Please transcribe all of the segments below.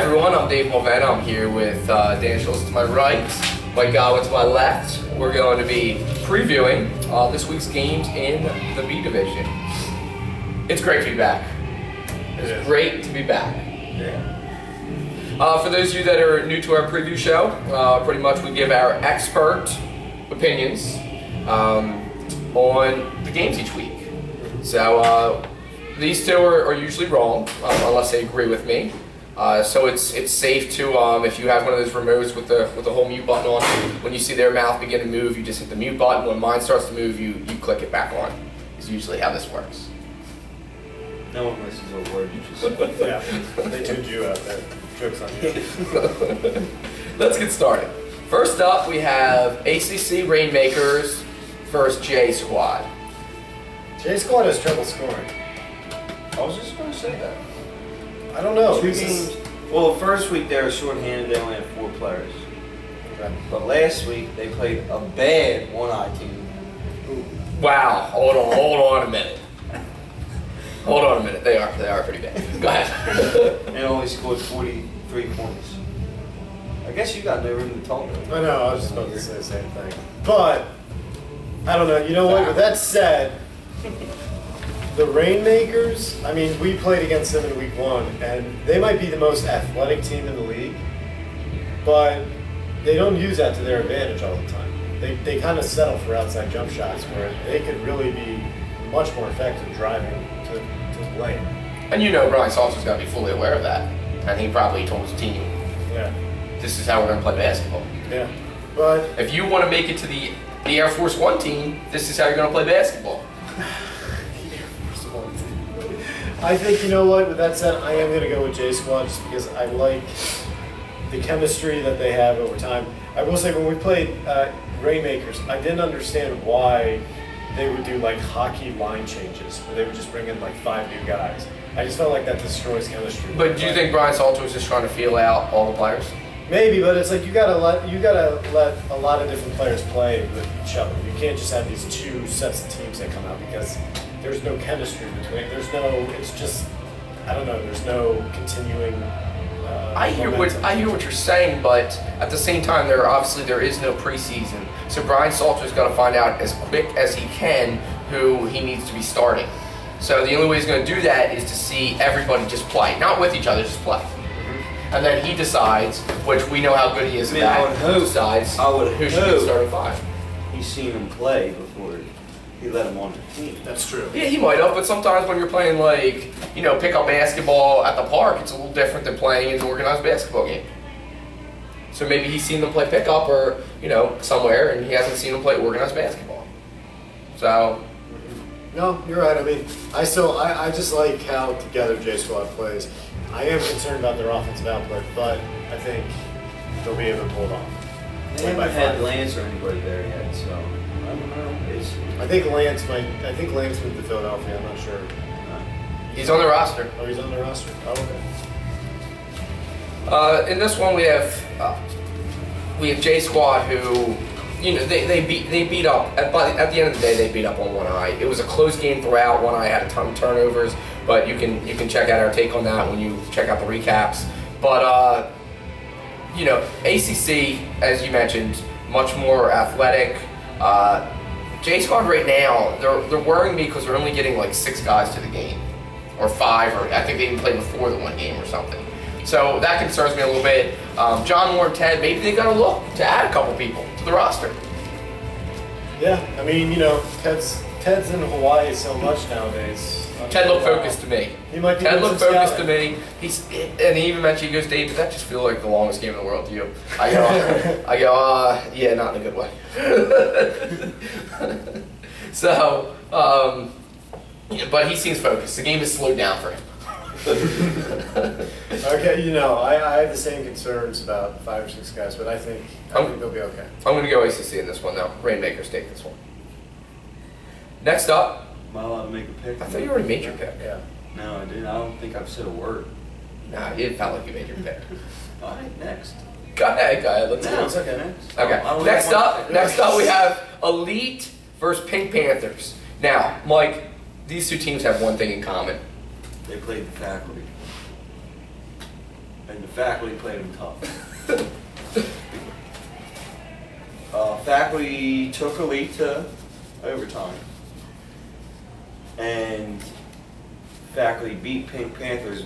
everyone, I'm Dave Mulvaney. I'm here with Dan Schultz to my right, Mike Godwin to my left. We're going to be previewing this week's games in the B division. It's great to be back. It's great to be back. For those of you that are new to our preview show, pretty much we give our expert opinions on the games each week. So these two are usually wrong, unless they agree with me. So it's safe to, if you have one of those remotes with the whole mute button on, when you see their mouth begin to move, you just hit the mute button. When mine starts to move, you click it back on. Is usually how this works. No one listens to a word you just said. Yeah, they tuned you out there. Joke's on you. Let's get started. First up, we have ACC Rainmakers versus J Squad. J Squad has trouble scoring. I was just going to say that. I don't know. Two games. Well, first week they were shorthanded. They only had 4 players. Okay. But last week they played a bad one-eye team. Wow, hold on a minute. Hold on a minute. They are pretty bad. Go ahead. And only scored 43 points. I guess you got no room to talk about. I know, I was just about to say the same thing. But, I don't know. You know what? With that said, the Rainmakers, I mean, we played against them in week 1, and they might be the most athletic team in the league, but they don't use that to their advantage all the time. They kind of settle for outside jump shots where they could really be much more effective driving to the lane. And you know Brian Salter's got to be fully aware of that. And he probably told his team, Yeah. this is how we're going to play basketball. Yeah. But If you want to make it to the Air Force One team, this is how you're going to play basketball. I think, you know what, with that said, I am going to go with J Squad just because I like the chemistry that they have over time. I will say, when we played Rainmakers, I didn't understand why they would do like hockey line changes, where they would just bring in like 5 new guys. I just felt like that destroys chemistry. But do you think Brian Salter was just trying to feel out all the players? Maybe, but it's like you gotta let a lot of different players play with each other. You can't just have these 2 sets of teams that come out because there's no chemistry between. It's just, I don't know. There's no continuing. I hear what you're saying, but at the same time, there is no preseason. So Brian Salter's got to find out as quick as he can who he needs to be starting. So the only way he's going to do that is to see everybody just play, not with each other, just play. And then he decides, which we know how good he is at that. He decides who should be starting 5. He's seen him play before he let him on the team. That's true. Yeah, he might have, but sometimes when you're playing pickup basketball at the park, it's a little different than playing in an organized basketball game. So maybe he's seen them play pickup or, somewhere, and he hasn't seen them play organized basketball. So. No, you're right. I mean, I just like how together J Squad plays. I am concerned about their offensive output, but I think they'll be able to pull it off. They haven't had Lance or anybody there yet, so I don't know. I think Lance moved to Philadelphia. I'm not sure. He's on the roster. Oh, he's on the roster. Oh, okay. In this one, we have J Squad, who they beat up at the end of the day. They beat up on One Eye. It was a close game throughout. One Eye had a ton of turnovers, but you can check out our take on that when you check out the recaps. But ACC, as you mentioned, much more athletic. J Squad right now, they're worrying me because they're only getting like 6 guys to the game, or 5, or I think they even played before the one game or something. So that concerns me a little bit. John Moore and Ted, maybe they got to look to add a couple people to the roster. Yeah, I mean, Ted's in Hawaii so much nowadays. Ted looked focused to me. Ted looked focused to me. And he even mentioned, he goes, Dave, did that just feel like the longest game in the world to you? I go, yeah, not in a good way. So, but he seems focused. The game has slowed down for him. Okay, I have the same concerns about 5 or 6 guys, but I think they'll be okay. I'm going to go ACC in this one, though. Rainmakers take this one. Next up. Am I allowed to make a pick? I thought you already made your pick. Yeah. No, I didn't. I don't think I've said a word. Nah, it felt like you made your pick. All right, next. Go ahead. Let's No, do it's it. okay. Next. Okay. Next up, we have Elite versus Pink Panthers. Now, Mike, these 2 teams have one thing in common. They played the faculty. and the faculty played them tough. Faculty took Elite to overtime, and faculty beat Pink Panthers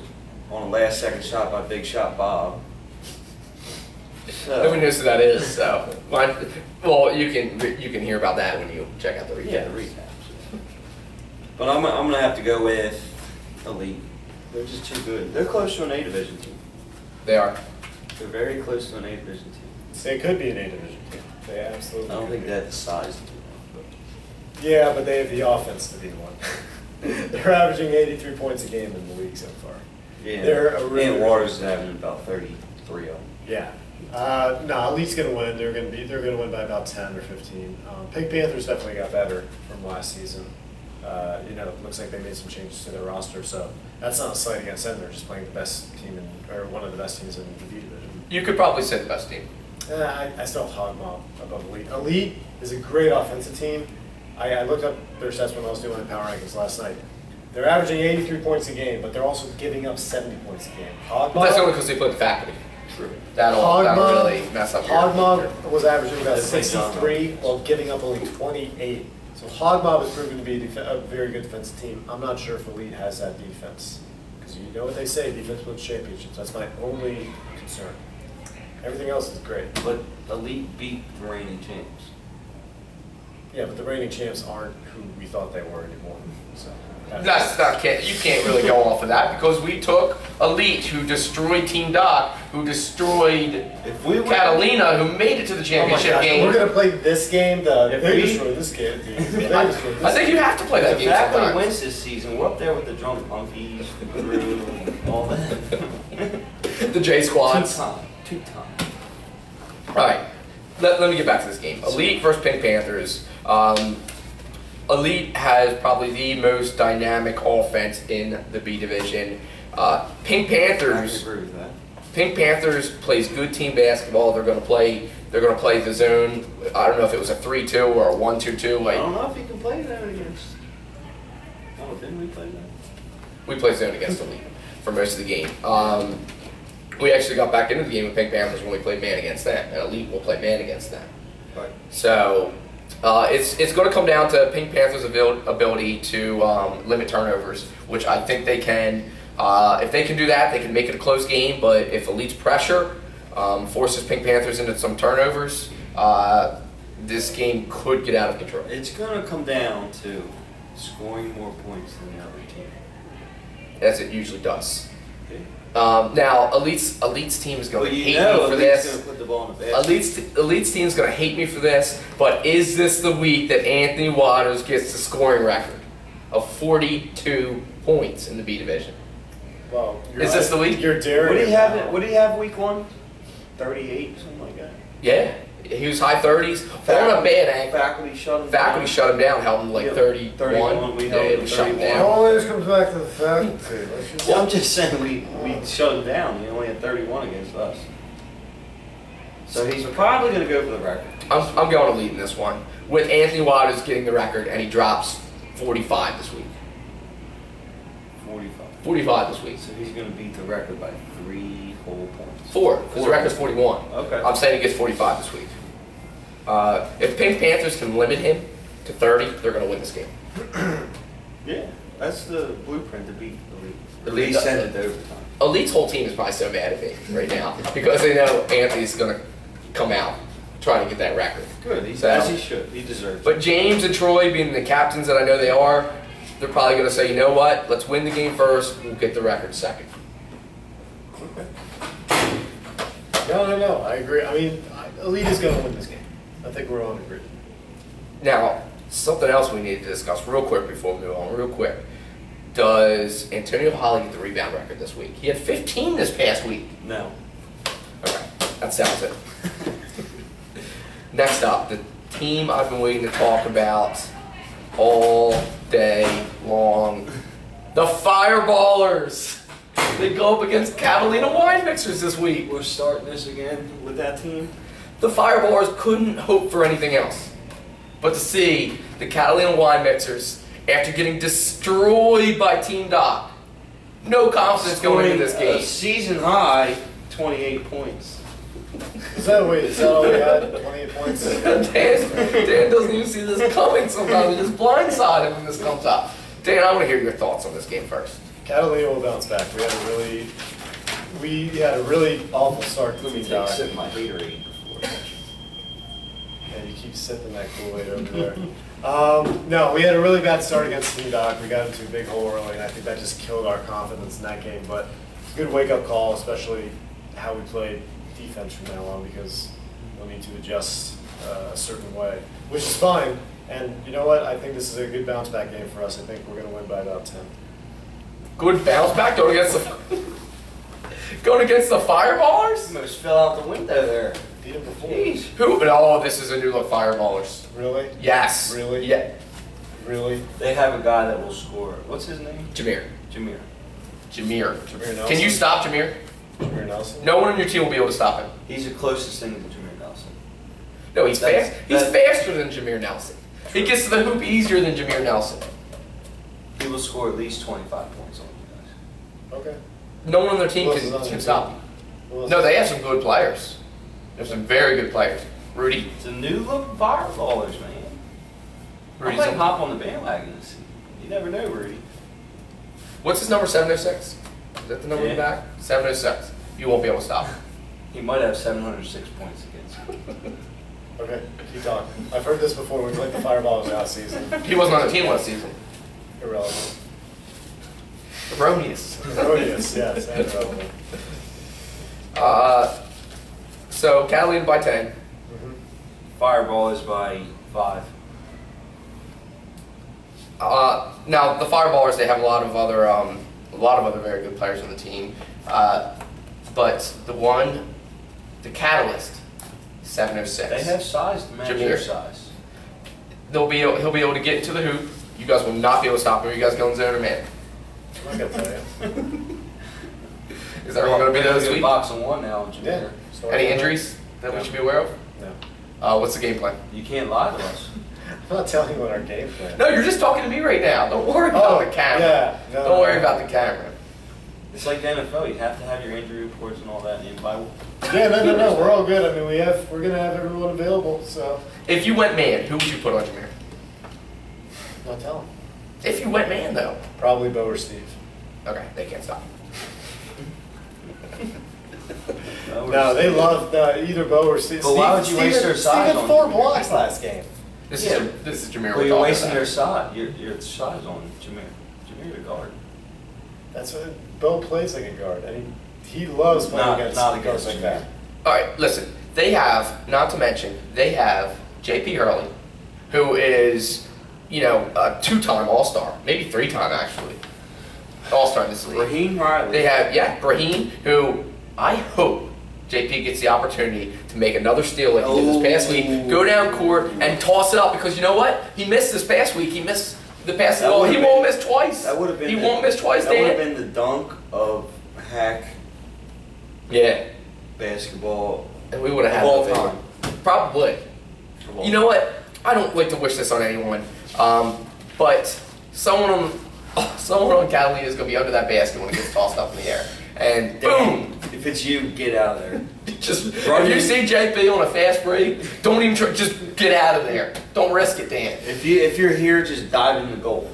on a last-second shot by Big Shot Bob. So, Nobody knows who that is, so. Well, you can hear about that when you check out the recap. yeah, the recaps. But I'm gonna have to go with Elite. They're just too good. They're close to an A division team. They are. They're very close to an A division team. They could be an A division team. They absolutely. I don't could think be. they have the size to do that. But Yeah, but they have the offense to be one. They're averaging 83 points a game in the league so far. yeah, They're a really- and Waters is having about 33 of them. Yeah. No, Elite's gonna win. They're gonna win by about 10 or 15. Pink Panthers definitely got better from last season. It looks like they made some changes to their roster, so that's not a slight against them. They're just playing the best team or one of the best teams in the B division. You could probably say the best team. I still have Hog Mob above Elite. Elite is a great offensive team. I looked up their stats when I was doing the power rankings last night. They're averaging 83 points a game, but they're also giving up 70 points a game. Hog But that's Mob- only because they played the faculty. True. That'll Hog Mob- really mess up Hog your. Mob was averaging about They play John 63 while giving up only 28. So Hog Mob has proven to be a very good defensive team. I'm not sure if Elite has that defense. Because you know what they say, defense wins championships. That's my only concern. Everything else is great. But Elite beat the reigning champs. Yeah, but the reigning champs aren't who we thought they were anymore. So You can't really go off of that because we took Elite, who destroyed Team Doc, who destroyed If we win, Catalina, who made it to the Oh my championship gosh, game. we're gonna play this game. If They we- destroyed this game. They destroyed this I think you have to play that if game faculty sometimes. wins this season, we're up there with the drunk monkeys, the crew, and all that. The J squads. Two-time. All right, let me get back to this game. Elite versus Pink Panthers. Elite has probably the most dynamic offense in the B division. Pink I can Panthers. agree with that. Pink Panthers plays good team basketball. They're going to play the zone. I don't know if it was a 3-2 or a 1-2-2. I Like don't know if you can play that against. Oh, didn't we play that? we play zone against Elite for most of the game. We actually got back into the game with Pink Panthers when we played man against them, and Elite will play man against them. Right. So it's going to come down to Pink Panthers' ability to limit turnovers, which I think they can. If they can do that, they can make it a close game. But if Elite's pressure forces Pink Panthers into some turnovers, this game could get out of control. It's going to come down to scoring more points than the other team. As it usually does. Okay? Now, Elite's team is going Well, to you hate know me for Elite's this. going to put the ball in the basket. Elite's team is going to hate me for this, but is this the week that Anthony Waters gets the scoring record of 42 points in the B division? Well, Is this the week? You're daring. What do you have week one? 38, something like that. Yeah, he was high 30s on a bad ankle. Faculty shut him Faculty down. shut him down, held him like Yeah, 31. 31, we Yeah, held it him was shut him 31. It down. always comes back to the faculty. Let's just- Well, I'm just saying we shut him down. He only had 31 against us. So he's probably going to go for the record. I'm going to lead in this one with Anthony Waters getting the record, and he drops 45 this week. 45. 45 this week. So he's going to beat the record by 3 whole points. 4, because the record's 41. Okay. I'm saying he gets 45 this week. If Pink Panthers can limit him to 30, they're going to win this game. Yeah, that's the blueprint to beat the league. The At league least does send it. it to overtime. Elite's whole team is probably so mad at me right now because they know Anthony's going to come out trying to get that record. Good, he's, So- as he should. He deserves it. But James and Troy, being the captains that I know they are, they're probably going to say, you know what, let's win the game first, we'll get the record second. No. I agree. I mean, Elite is going to win this game. I think we're all in agreement. Now, something else we need to discuss real quick before we move on, real quick. Does Antonio Holly get the rebound record this week? He had 15 this past week. No. Okay, that sounds it. Next up, the team I've been waiting to talk about all day long. The Fireballers. They go up against Catalina Wine Mixers this week. We're starting this again with that team. The Fireballers couldn't hope for anything else but to see the Catalina Wine Mixers, after getting destroyed by Team Doc, no confidence going into this Scoring a game. season high, 28 points. Is that all we had? 28 points? Dan doesn't even see this coming sometimes. He just blindsided him when this comes up. Dan, I want to hear your thoughts on this game first. Catalina will bounce back. We had a really awful start to Let me the take a season. sip of my Gatorade before. Yeah, you keep sipping that Kool-Aid over there. No, we had a really bad start against Team Doc. We got into a big hole early, and I think that just killed our confidence in that game. But good wake-up call, especially how we played defense from now on, because we'll need to adjust a certain way, which is fine. And you know what? I think this is a good bounce-back game for us. I think we're going to win by about 10. Good bounce back going against the Fireballers? Almost fell out the window there. Beat them before. Jeez. Who? Oh, this is a new look Fireballers. Really? Yes. Really? Yeah. Really? They have a guy that will score. What's his name? Jameer. Jameer. Jameer. Nelson? Can you stop Jameer? Jameer Nelson? No one on your team will be able to stop him. He's the closest thing to Jameer Nelson. No, he's That's- fast. He's that- faster than Jameer Nelson. He gets to the hoop easier than Jameer Nelson. He will score at least 25 points on you guys. Okay. No one on their team Who else is on can their stop team? him. Who else No, is- they have some good players. They have some very good players. Rudy. It's a new look Fireballers, man. I Rudy's might on- hop on the bandwagon this season. You never know, Rudy. What's his number? 706. Is that the number in the Yeah. back? 706. You won't be able to stop him. He might have 706 points against you. Okay, keep talking. I've heard this before. We played the Fireballs last season. He wasn't on the team last season. Irrelevant. Erroneous. Erroneous, yes, and irrelevant. So Catalina by 10. Mhm. Fireball is by 5. Now the Fireballers, they have a lot of other very good players on the team, but the Catalyst, 706. They have size to match Jameer. your size. He'll be able to get into the hoop. You guys will not be able to stop him. You guys going zone or man? I'm not gonna tell you. Is everyone going to be there this We're week? box of 1 now in Jameer. Yeah. Start Any with injuries that we should be aware of? that. No. What's the game plan? You can't lie to us. I'm not telling you what our game plan is. No, you're just talking to me right now. Don't worry about the camera. Yeah. No, Don't worry about the camera. It's like the NFL. You have to have your injury reports and all that. And by Yeah, no. We're all good. I mean, we're gonna have everyone available. So. If you went man, who would you put on Jameer? Not telling. If you went man, though. Probably Bo or Steve. Okay, they can't stop. No, they love either Bo or Steve. But why would you waste their size Steve had on 4 Jameer? blocks last game. This Yeah. is Jameer. Well, we're you're talking wasting about. their size. Your size on Jameer. Jameer the guard. That's what Bo plays like a guard, and he loves playing Not against against guards like that. All right, listen. They have, not to mention, they have J.P. Hurley, who is, a 2-time All-Star, maybe 3-time actually, All-Star in this league. Raheem Riley. They have, Brahim, who I hope JP gets the opportunity to make another steal like he did this past week, go down court and toss it up, because you know what? He missed this past week. He missed the past. That Well, would've he been- won't miss twice. That would have been. He won't miss twice, That would have Dan. been the dunk of HAC Yeah, basketball and we would have had of all the time. Probably. Of all You know what? I don't like to wish this on anyone, but someone on Catalina is going to be under that basket when it gets tossed up in the air, and boom! Damn. If it's you, get out of there. Just if Run you in. see JP on a fast break, don't even try. Just get out of there. Don't risk it, Dan. If you're here, just dive in the goal.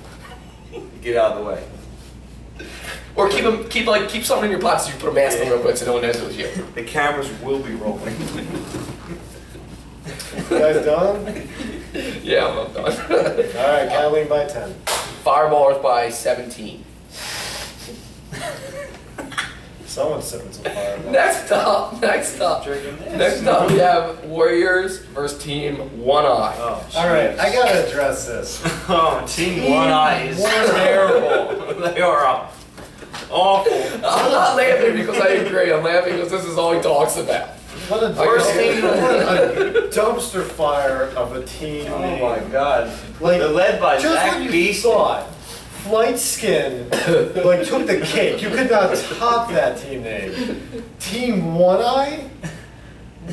Get out of the way. Or keep something in your pocket so you can put a mask on real quick so no one knows it was you. The cameras will be rolling. You guys done? Yeah, I'm done. All right, Catalina by 10. Fireballers by 17. Someone's sipping some Fireball. Next up, Drinking this. next up, we have Warriors versus Team One Eye. Oh, All right, jeez. I gotta address this. Oh, Team One Eye is terrible. They are awful. I'm not laughing because I agree. I'm laughing because this is all he talks about. What a, Worst team. what a dumpster fire of a team. Oh name. my God. Like, They're led by just Zach when you Beeson. thought Flight Skin took the cake. You could not top that team name. Team One Eye?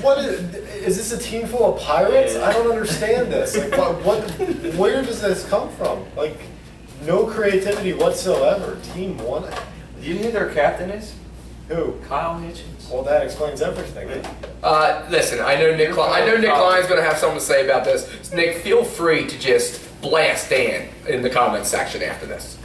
What is this a team full of pirates? I don't understand this. Like where does this come from? Like no creativity whatsoever. Team One Eye. You know who their captain is? Who? Kyle Hitchens. Well, that explains everything. Listen, I know Nick Klein's going to have something to say about this. So Nick, feel free to just blast Dan in the comments section after this.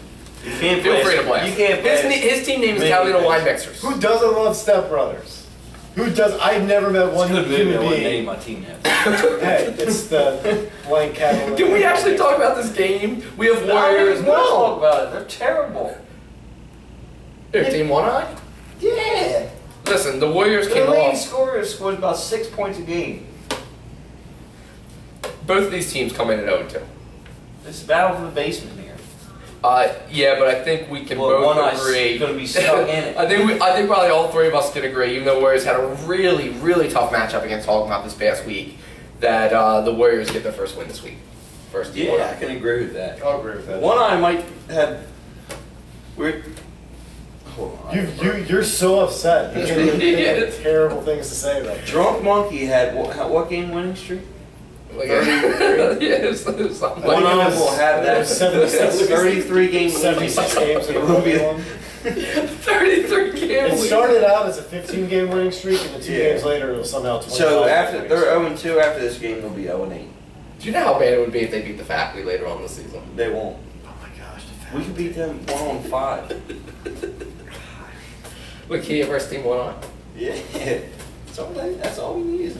You can't Feel free to blast. You can't blast. His team name is Catalina Wine Mixers. Who doesn't love Step Brothers? Who does? I've never met one human name being. my team has. Hey, it's the blank Catalina. Can we actually talk about this game? We have Warriors. No, talk about it. They're terrible. Their team 1-eye? Yeah. Listen, the Warriors The came leading off. scorer scores about 6 points a game. Both of these teams come in at 0-2. This is battle for the basement here. Yeah, but I think we can Well, both one eye's agree. gonna be stuck in it. I think probably all three of us can agree, even though Warriors had a really, really tough matchup against Hogmouth this past week, that the Warriors get their first win this week. First team. Yeah, I can agree with that. I'll agree with that. One eye might have weird. Hold on. You're so upset. You can't even think Yeah. of terrible things to say about it. Drunk Monkey had what game winning streak? Like, yeah, something I One think it eye was- will have it that. was 76 33 game winning 76 streak. games in a It will be- row. Won. 33 games. It started out as a 15-game winning streak, and the 2 Yeah. games later it was somehow 25. So after winning they're streak. 0-2 after this game, they'll be 0-8. Do you know how bad it would be if they beat the faculty later on this season? They won't. Oh my gosh. We could beat them 1-5. Look, Kia versus Team 1-eye. Yeah. That's all we need.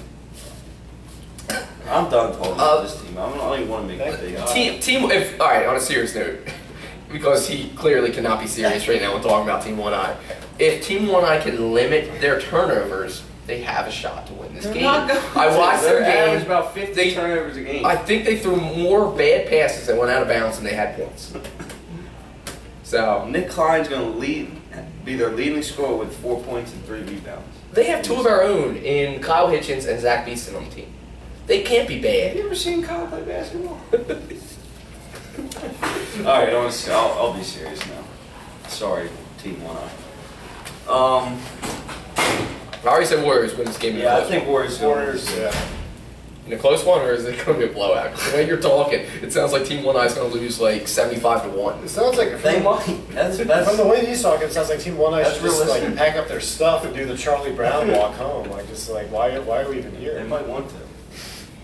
I'm done talking about this team. I don't even want to make a big. All right, on a serious note, because he clearly cannot be serious right now when talking about Team 1-eye. If Team 1-eye can limit their turnovers, they have a shot to win this game. I watched their average game. about 50 They- turnovers a game. I think they threw more bad passes that went out of bounds than they had points. So Nick Klein's going to be their leading scorer with 4 points and 3 rebounds. they have two of our own in Kyle Hitchens and Zach Beeston on the team. They can't be Have bad. you ever seen Kyle play basketball? All right, honestly, I'll be serious now. Sorry, Team 1-eye. I already said Warriors win this game in a Yeah, I close think one. Warriors. yeah. In a close one, or is it going to be a blowout? 'Cause the way you're talking, it sounds like Team 1-eye is going to lose like 75-1. It sounds like They might. from the way he's talking, it sounds like Team 1-eye That's should just like realistic. pack up their stuff and do the Charlie Brown walk home. Like just like why are we even They here? might want to.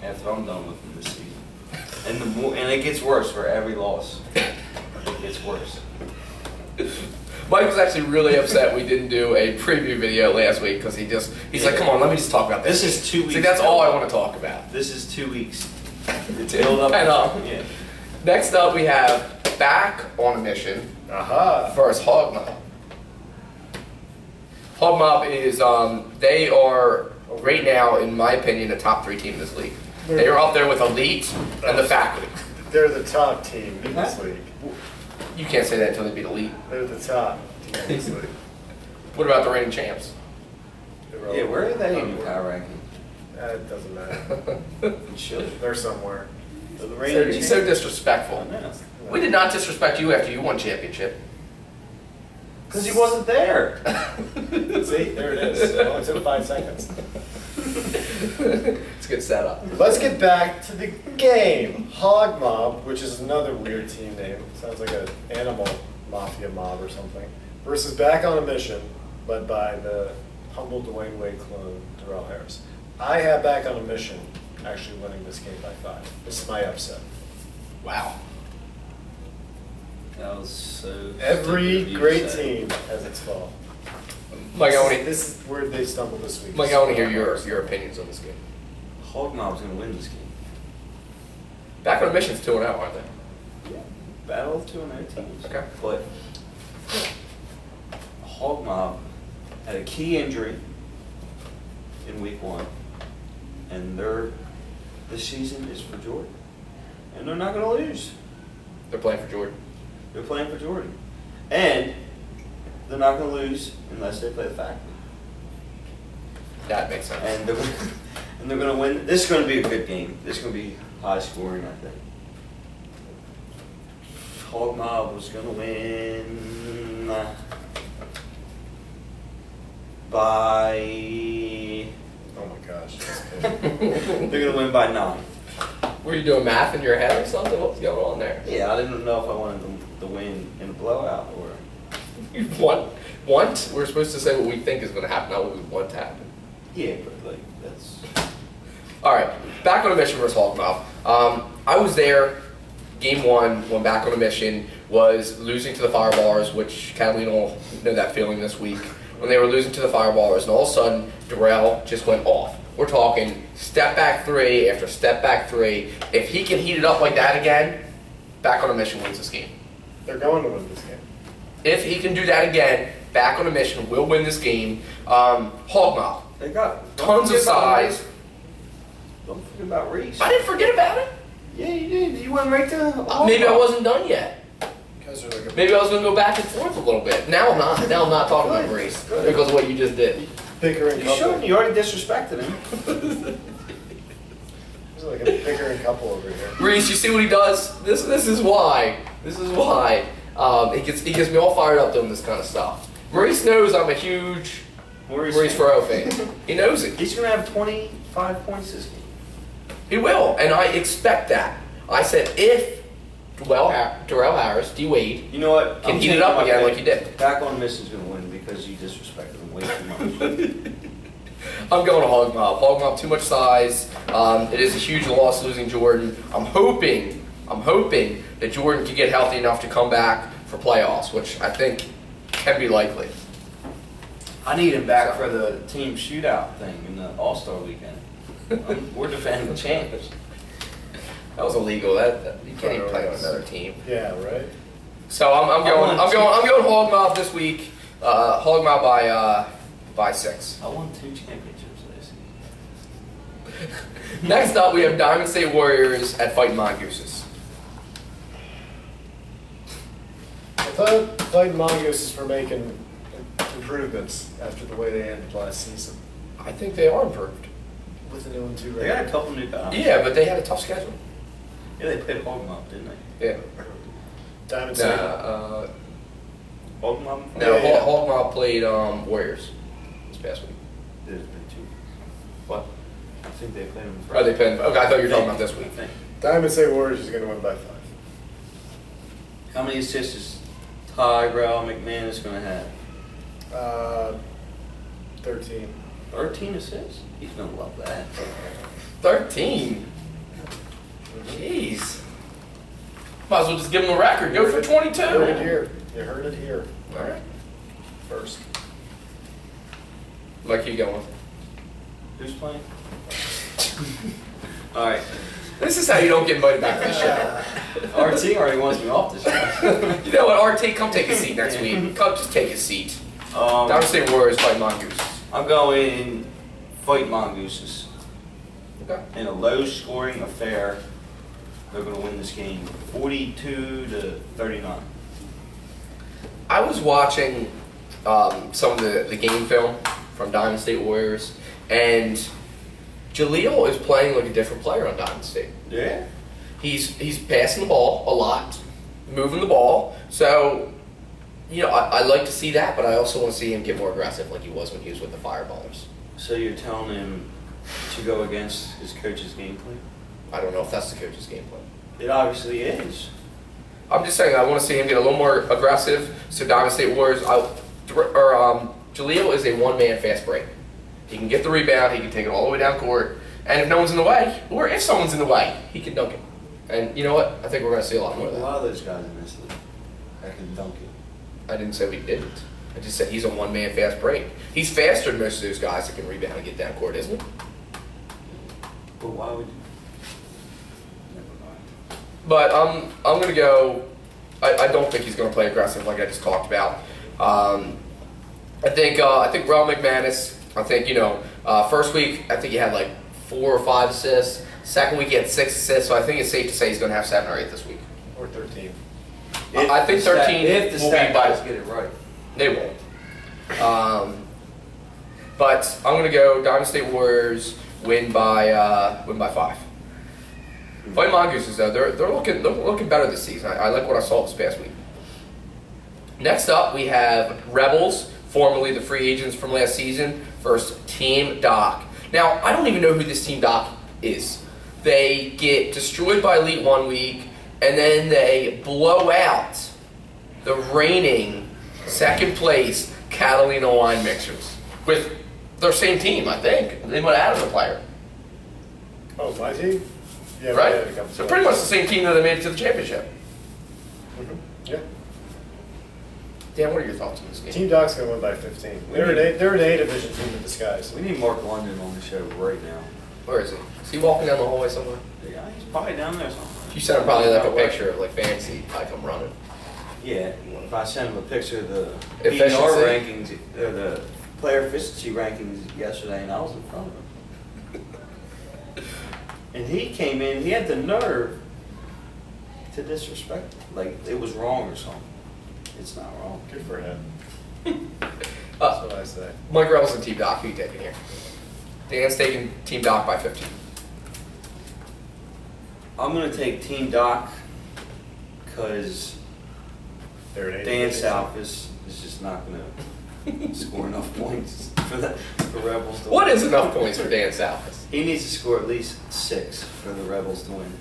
After I'm done with them this season, and it gets worse for every loss. It gets worse. Mike was actually really upset we didn't do a preview video last week because he's like, come on, let me just talk about this. This is 2 weeks. See, that's all I want to talk about. This is 2 weeks. It's build up. I know. Yeah. Next up, we have Back on a Mission Aha. versus Hog Mob. Hog Mob is, they are right now, in my opinion, a top 3 team in this league. They are up there with Elite and the Faculty. They're the top team in this league. You can't say that until they beat Elite. They're the top team in this league. What about the reigning champs? Yeah, where are they in your power ranking? It doesn't matter. It should. They're somewhere. The So, reigning he's so disrespectful. We did not disrespect you after you won championship. Because he wasn't there. See, there it is. It only took 5 seconds. It's a good setup. Let's get back to the game. Hog Mob, which is another weird team name. Sounds like an animal mafia mob or something. Versus Back on a Mission, led by the humble Dwayne Wade clone, Darrell Harris. I have Back on a Mission actually winning this game by 5. This is my upset. Wow. That was so. Every stupid of you great to say. team has its fall. Mike, I want to This is where they stumbled this week. hear your opinions on this game. Hog Mob's gonna win this game. Back on a Mission's 2-0, aren't they? Battle of 2-0 teams. Okay. But Hog Mob had a key injury in week 1, and this season is for Jordan, and they're not gonna lose. They're playing for Jordan. They're playing for Jordan, and they're not gonna lose unless they play the Faculty. That makes sense. And they're gonna win. This is gonna be a good game. This is gonna be high scoring, I think. Hog Mob was gonna win by. Oh my gosh. They're gonna win by 9. Were you doing math in your head or something? What was going on there? Yeah, I didn't know if I wanted them to win in a blowout or. You won. want. We're supposed to say what we think is going to happen, not what we want to happen. Yeah, but like that's. All right, back on a mission versus Hogmouth. I was there. Game 1, went back on a mission, was losing to the Fireballers, which Catalina will know that feeling this week. When they were losing to the Fireballers, and all of a sudden, Darrell just went off. We're talking step back 3 after step back 3. If he can heat it up like that again, back on a mission wins this game. They're going to win this game. If he can do that again, back on a mission, we'll win this game. Hogmouth, They got tons of size. Don't forget about Reese. I didn't forget about it. Yeah, you did. You went right to. Maybe I wasn't done yet. Guys are like a Maybe I was going to go back and forth a little bit. Now I'm not. Now I'm not talking about Reese because of what you just did. bickering You couple. shouldn't. You already disrespected him. He's like a bickering couple over here. Reese, you see what he does? This is why. This is why. He gets me all fired up doing this kind of stuff. Reese knows I'm a huge Reese Farrow fan. He knows it. He's gonna have 25 points this game. He will, and I expect that. I said if Darrell Harris, D. Wade, You know what? can heat it up again like you did. Back on Mission's gonna win because you disrespected him way too much. I'm going to Hogmouth. Hogmouth, too much size. It is a huge loss losing Jordan. I'm hoping that Jordan can get healthy enough to come back for playoffs, which I think can be likely. I need him back for the team shootout thing in the All-Star weekend. We're defending champs. That was illegal. That you can't even play on another team. Yeah, right? So I'm going Hogmouth this week. Hogmouth by 6. I won 2 championships last season. Next up, we have Diamond State Warriors at Fighting Mongooses. I thought Fighting Mongooses were making improvements after the way they ended last season. I think they are improved. With an 0-2 record. They got a couple new guys. Yeah, but they had a tough schedule. Yeah, they played Hogmouth, didn't they? Yeah. Diamond State. Hogmouth? No, Yeah. Hogmouth played Warriors this past week. They played 2. What? I think they played them Oh, they played. Okay, I thought you were talking about this week. I think. Diamond State Warriors is going to win by 5. How many assists is Tyrell McManus going to have? 13. 13 assists? He's going to love that. 13. Jeez. Might as well just give him a record. Go for 22. You heard it here. You heard it here All right. first. Like you going. Who's playing? All right. This is how you don't get invited back to the show. RT already wants me off the show. You know what, RT? Come take a seat next week. Come just take a seat. Diamond State Warriors fight Mongooses. I'm going fight Mongooses. Okay. In a low-scoring affair, they're going to win this game 42-39. I was watching some of the game film from Diamond State Warriors, and Jaleel is playing like a different player on Diamond State. Yeah. He's passing the ball a lot, moving the ball. So, I like to see that, but I also want to see him get more aggressive like he was when he was with the Fireballers. So you're telling him to go against his coach's game plan? I don't know if that's the coach's game plan. It obviously is. I'm just saying I want to see him get a little more aggressive. So Diamond State Warriors, Jaleel is a one-man fast break. He can get the rebound, he can take it all the way down court, and if no one's in the way, or if someone's in the way, he can dunk it. And you know what? I think we're going to see a lot more of A that. lot of those guys in this league that can dunk it. I didn't say we didn't. I just said he's a one-man fast break. He's faster than most of those guys that can rebound and get down court, isn't he? But why would you? Never mind. But I'm going to go. I don't think he's going to play aggressive like I just talked about. I think Rel McManus. I think first week I think he had like 4 or 5 assists. Second week he had 6 assists. So I think it's safe to say he's going to have 7 or 8 this week. Or 13. I think 13 If the will be stat by. guys get it right. They won't. But I'm going to go Diamond State Warriors win by 5. Fight Mongooses though, they're looking better this season. I like what I saw this past week. Next up, we have Rebels, formerly the free agents from last season, versus Team Doc. Now, I don't even know who this Team Doc is. They get destroyed by Elite one week, and then they blow out the reigning second place Catalina wine mixers with their same team, I think. They might have added a player, Oh, my team? Yeah, we right? had a couple So pretty much the same team that they made it to the championship. Mhm. Yeah. Dan, what are your thoughts on this game? Team Doc's gonna win by 15. They're an A division team in disguise. We need Mark London on the show right now. Where is he? Is he walking down the hallway somewhere? Yeah, he's probably down there somewhere. You sent him probably like a picture of like fancy, I come running. Yeah, if I sent him a picture of the Efficiency? PER rankings, or the player efficiency rankings yesterday, and I was in front of him. And he came in, he had the nerve to disrespect, like it was wrong or something. It's not wrong. Good for him. That's Uh, what I say. Mike Rebels and Team Doc, who you taking here? Dan's taking Team Doc by 15. I'm gonna take Team Doc, because They're an A Dan division. South is just not gonna score enough points for Rebels to What win. is enough points for Dan South? He needs to score at least 6 for the Rebels to win.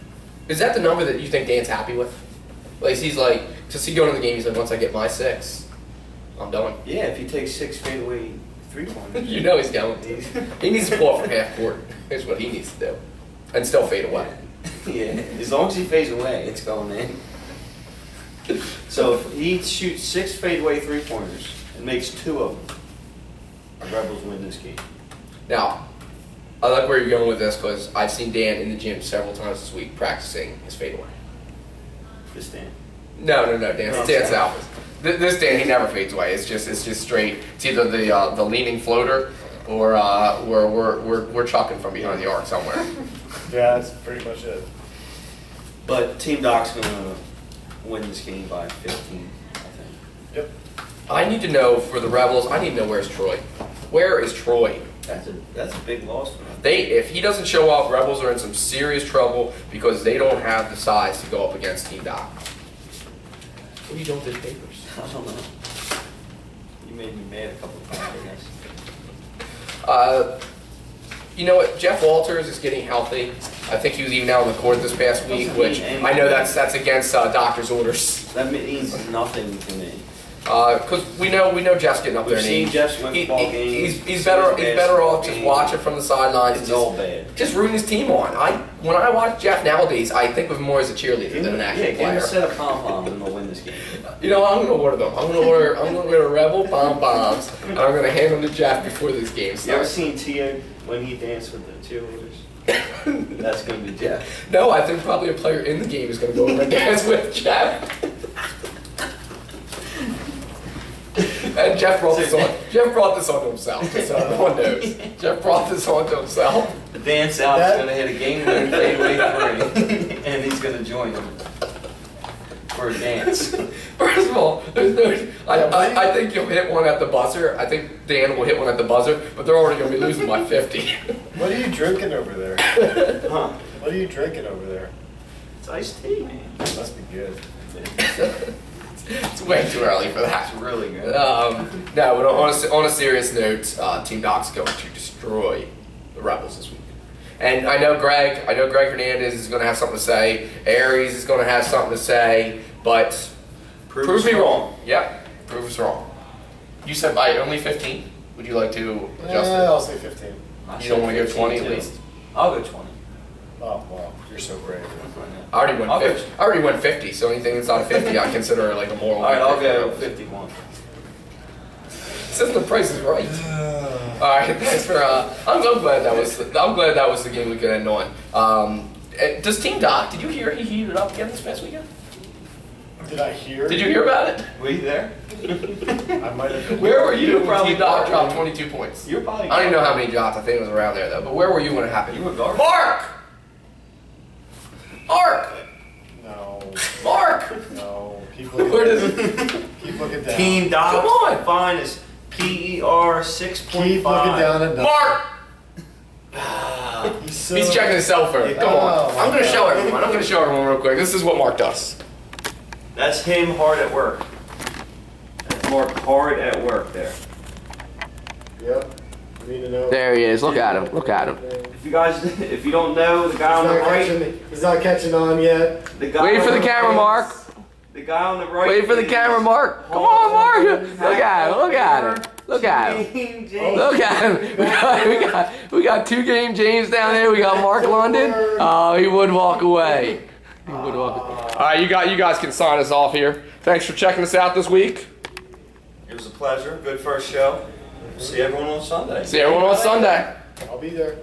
Is that the number that you think Dan's happy with? Like he's like, does he go into the game? He's like, once I get my 6, I'm done. Yeah, if he takes 6 fadeaway 3-pointers. You know he's going to. He needs to pull off from half court. Here's what he needs to do, and still fade away. Yeah, as long as he fades away, it's going in. So if he shoots 6 fadeaway 3-pointers and makes 2 of them, the Rebels win this game. Now, I like where you're going with this because I've seen Dan in the gym several times this week practicing his fadeaway. This Dan. No, Dan. No, Dan sorry. South. This Dan, he never fades away. It's just straight. It's either the leaning floater or we're chucking from behind the arc somewhere. Yeah, that's pretty much it. But Team Doc's gonna win this game by 15, I think. Yep. I need to know for the Rebels. I need to know where's Troy. Where is Troy? That's a big loss for them. If he doesn't show up, Rebels are in some serious trouble because they don't have the size to go up against Team Doc. What are you doing with these papers? I don't know. You made me mad a couple of times, I guess. You know what? Jeff Walters is getting healthy. I think he was even out on the court this past week, which I know that's against doctor's orders. That means nothing to me. Because we know Jeff's getting up there. We've and seen Jeff's win ball games. He's better off just watching from the sidelines. It's and all bad. Just rooting his team on. When I watch Jeff nowadays, I think of him more as a cheerleader than an actual Give him player. a set of pom-poms and they'll win this game. You know, I'm gonna order them. I'm gonna order Rebel pom poms, and I'm gonna hand them to Jeff before this game You ever starts. seen Tia when he danced with the cheerleaders? That's gonna be Jeff. No, I think probably a player in the game is gonna go over and dance with Jeff. And Jeff brought this on. Jeff brought this onto himself. So no one knows. Jeff brought this onto himself. The dance out's gonna hit a game winning fadeaway 3, and he's gonna join them for a dance. First of all, there's no. I think you'll hit one at the buzzer. I think Dan will hit one at the buzzer, but they're already gonna be losing by 50. What are you drinking over there? Huh? What are you drinking over there? It's iced tea, man. Must be good. It's way too early for that. It's really good. No, but on a serious note, Team Doc's going to destroy the Rebels this week. And I know Greg Hernandez is going to have something to say. Aries is going to have something to say. But prove me wrong. Yep, prove us wrong. You said by only 15. Would you like to adjust it? I'll say 15. You don't want to go 20 at 15 least? too. I'll go 20. Oh, wow. You're so brave. I already went I'll go- 50. I already went 50, so anything that's not 50 I consider like a moral. All right, I'll victory. go 51. This isn't the Price is Right. All right, thanks for. I'm glad that was the game we could end on. Does Team Doc? Did you hear he heated up again this past weekend? Did I hear? Did you hear about it? Were you there? I might have been. Where were you when probably Team Doc guarding. dropped 22 points? You were probably. I don't even know how many drops. I think it was around there though. But where were you when it happened? You were guarding. Mark. Mark. No. Keep Where looking, does it? keep looking down. Team Doc. Come on. Fine is PER 6.5. Keep looking down at Mark. He's He's checking his cell phone. Come on. Oh, I'm going to my show God. everyone. I'm going to show everyone real quick. This is what Mark does. That's him hard at work. That's Mark hard at work there. Yep. You need to know. There he is. Look at him. Look at him. If you don't know, the guy on the right, He's not catching on yet. the guy Wait on for the the camera, right- Mark. The The guy on the right. Wait for the is camera, Mark. Come Hall on, of Mark. Fame Look at him. Look at him. Look at him. King James. Look at him. We got 2 Game James down there. We got Mark London. Oh, he would walk away. He would walk away. All right, you guys can sign us off here. Thanks for checking us out this week. It was a pleasure. Good first show. See everyone on Sunday. See everyone on Sunday. I'll be there.